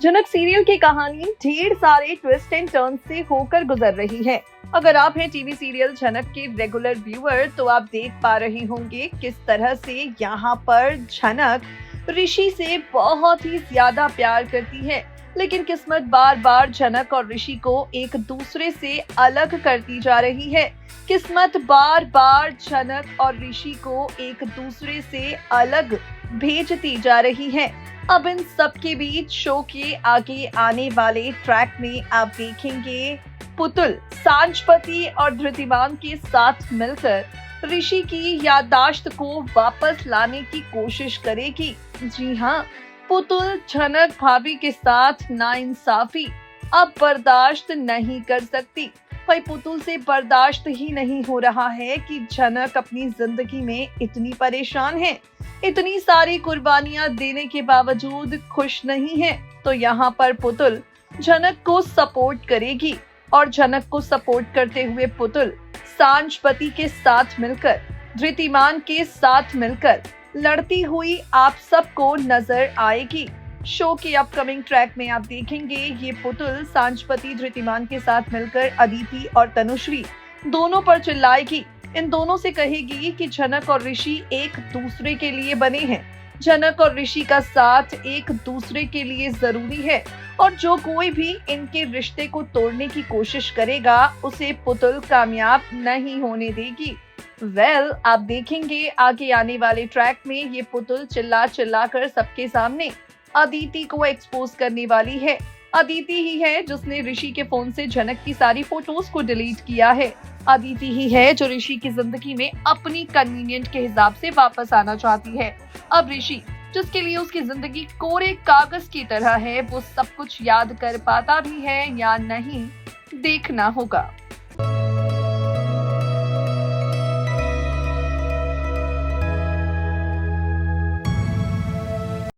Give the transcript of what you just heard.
जनक serial की कहानी ढेर सारे ट्विस्ट एंड टर्न से होकर गुजर रही है। अगर आप हैं टीवी सीरियल जनक के रेगुलर व्यूअर तो आप देख पा रहे होंगे किस तरह से यहाँ पर जनक ऋषि से बहुत ही ज्यादा प्यार करती है, लेकिन किस्मत बार बार जनक और ऋषि को एक दूसरे से अलग करती जा रही है। किस्मत बार बार जनक और ऋषि को एक दूसरे से अलग भेजती जा रही है। अब इन सब के बीच शो के आगे आने वाले ट्रैक में आप देखेंगे पुतुल सांचपति और धृतिमान के साथ मिलकर ऋषि की याददाश्त को वापस लाने की कोशिश करेगी। जी हाँ, पुतुल जनक भाभी के साथ नाइंसाफी अब बर्दाश्त नहीं कर सकती। भाई पुतुल से बर्दाश्त ही नहीं हो रहा है कि जनक अपनी जिंदगी में इतनी परेशान है, इतनी सारी कुर्बानियां देने के बावजूद खुश नहीं है। तो यहाँ पर पुतुल जनक को सपोर्ट करेगी और जनक को सपोर्ट करते हुए पुतुल सांचपति के साथ मिलकर धृतिमान के साथ मिलकर लड़ती हुई आप सबको नजर आएगी। शो के अपकमिंग ट्रैक में आप देखेंगे ये पुतुल सांचपति धृतिमान के साथ मिलकर अदिति और तनुश्री दोनों पर चिल्लाएगी। इन दोनों से कहेगी कि जनक और ऋषि एक दूसरे के लिए बने हैं, जनक और ऋषि का साथ एक दूसरे के लिए जरूरी है और जो कोई भी इनके रिश्ते को तोड़ने की कोशिश करेगा उसे पुतुल कामयाब नहीं होने देगी। आप देखेंगे आगे आने वाले ट्रैक में ये पुतुल चिल्ला चिल्ला कर सबके सामने अदिति को एक्सपोज करने वाली है। अदिति ही है जिसने ऋषि के फोन से जनक की सारी फोटोज को डिलीट किया है। अदिति ही है जो ऋषि की जिंदगी में अपनी कन्वीनियंट के हिसाब से वापस आना चाहती है। अब ऋषि जिसके लिए उसकी जिंदगी कोरे कागज की तरह है, वो सब कुछ याद कर पाता भी है या नहीं, देखना होगा।